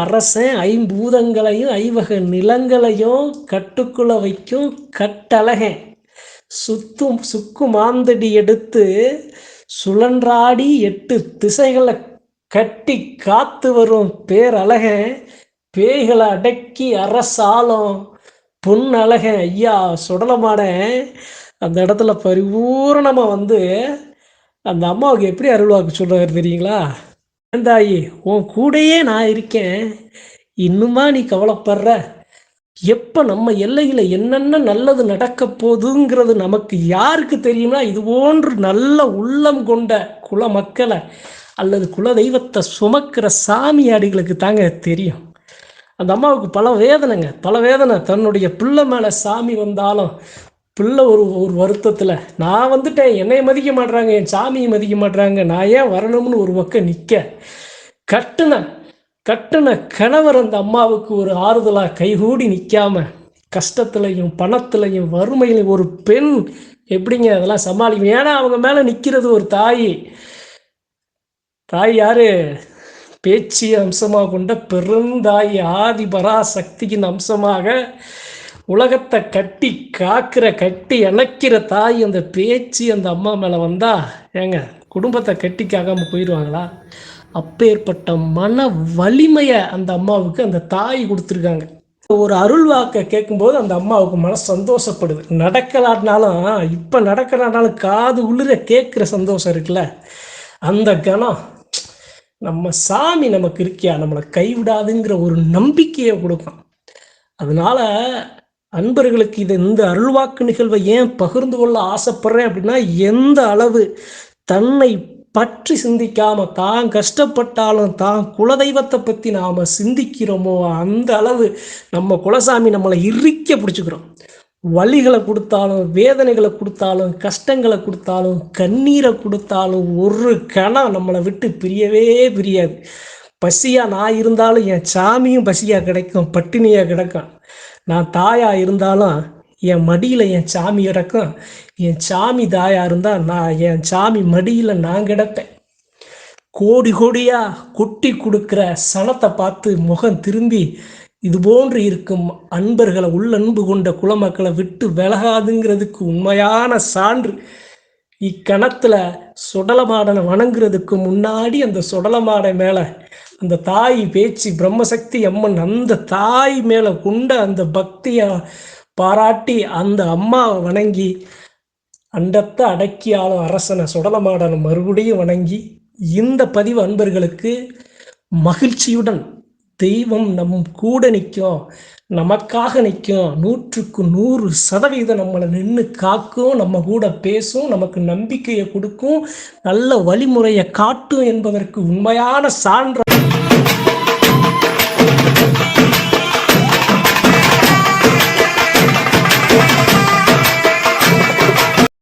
அரசன் ஐம்பூதங்களையும் ஐவகை நிலங்களையும் கட்டுக்குள்ள வைக்கும் கட்டழகன். சுக்கு மாந்தடி எடுத்து சுழன்றாடி 8 திசைகளை கட்டி காத்து வரும் பேரழகன். பேய்களை அடக்கி அரசாலும் பொன்னழகன் ஐயா சுடலமாடன் அந்த இடத்துல பரிபூரணமாக அந்த அம்மாவுக்கு எப்படி அருள்வாக்கு சொல்கிறாரு தெரியுங்களா? தாயி, உன் கூடையே நான் இருக்கேன், இன்னுமா நீ கவலைப்படுற? எப்போ நம்ம எல்லையில் என்னென்ன நல்லது நடக்க போகுதுங்கிறது நமக்கு யாருக்கு தெரியும்னா, இது போன்று நல்ல உள்ளம் கொண்ட குல மக்களை அல்லது குல தெய்வத்தை சுமக்கிற சாமியாடிகளுக்கு தாங்க தெரியும். அந்த அம்மாவுக்கு பல வேதனை. தன்னுடைய பிள்ளை மேலே சாமி வந்தாலும் பிள்ளை ஒரு வருத்தத்தில், நான் வந்துட்டேன், என்னைய மதிக்க மாட்டுறாங்க, என் சாமியை மதிக்க மாட்டுறாங்க, நான் ஏன் வரணும்னு ஒரு பக்கம் நிற்க, கட்டுன கணவர் அந்த அம்மாவுக்கு ஒரு ஆறுதலாக கைகூடி நிற்காம கஷ்டத்துலையும் பணத்துலையும் வறுமையிலையும் ஒரு பெண் எப்படிங்க அதெல்லாம் சமாளிக்கும்? ஏன்னா அவங்க மேலே நிற்கிறது ஒரு தாய் யாரு? பேச்சு அம்சமாக கொண்ட பெருந்தாய் ஆதி பராசக்தியின் அம்சமாக உலகத்தை கட்டி காக்கிற கட்டி அணைக்கிற தாய் அந்த பேச்சு அந்த அம்மா மேலே வந்தால் ஏங்க குடும்பத்தை கட்டி காக்காமல் போயிடுவாங்களா? அப்பேற்பட்ட மன வலிமையை அந்த அம்மாவுக்கு அந்த தாய் கொடுத்துருக்காங்க. ஒரு அருள் வாக்கை கேட்கும்போது அந்த அம்மாவுக்கு மனசு சந்தோஷப்படுது. நடக்கலாட்டினாலும் இப்போ நடக்கலாட்டினாலும் காது உள்ளிர கேட்குற சந்தோஷம் இருக்குல்ல, அந்த கணம் நம்ம சாமி நமக்கு இருக்கியா, நம்மளை கைவிடாதுங்கிற ஒரு நம்பிக்கையை கொடுக்கும். அதனால அன்பர்களுக்கு இந்த அருள்வாக்கு நிகழ்வை ஏன் பகிர்ந்து கொள்ள ஆசைப்படுறேன் அப்படின்னா, எந்த அளவு தன்னை பற்றி சிந்திக்காம தான் கஷ்டப்பட்டாலும் தான் குலதெய்வத்தை பற்றி நாம் சிந்திக்கிறோமோ அந்த அளவு நம்ம குலசாமி நம்மளை இறுக்க பிடிச்சிக்கிறோம். வலிகளை கொடுத்தாலும் வேதனைகளை கொடுத்தாலும் கஷ்டங்களை கொடுத்தாலும் கண்ணீரை கொடுத்தாலும் ஒரு கணம் நம்மளை விட்டு பிரியவே பிரியாது. பசியாக நான் இருந்தாலும் என் சாமியும் பசியாக கிடைக்கும், பட்டினியாக கிடக்கும். நான் தாயாக இருந்தாலும் என் மடியில் என் சாமி கிடக்கும், என் சாமி தாயாக இருந்தால் என் சாமி மடியில் நான் கிடப்பேன். கோடி கோடியாக கொட்டி கொடுக்குற சனத்தை பார்த்து முகம் திரும்பி இது போன்று இருக்கும் அன்பர்களை உள்ளன்பு கொண்ட குலமக்களை விட்டு விலகாதுங்கிறதுக்கு உண்மையான சான்று. இக்கணத்தில் சுடலமாடனை வணங்குறதுக்கு முன்னாடி அந்த சுடலமாடை மேலே அந்த தாய் பேச்சு பிரம்மசக்தி அம்மன் அந்த தாய் மேலே கொண்ட அந்த பக்தியை பாராட்டி அந்த அம்மாவை வணங்கி அண்டத்தை அடக்கியாலும் அரசனை சுடலமாடனை மறுபடியும் வணங்கி இந்த பதிவு அன்பர்களுக்கு மகிழ்ச்சியுடன் தெய்வம் நம் கூட நிற்கும், நமக்காக நிற்கும், 100க்கு 100% நம்மளை நின்று காக்கும், நம்ம கூட பேசும், நமக்கு நம்பிக்கையை கொடுக்கும், நல்ல வழிமுறையை காட்டும் என்பதற்கு உண்மையான சான்று.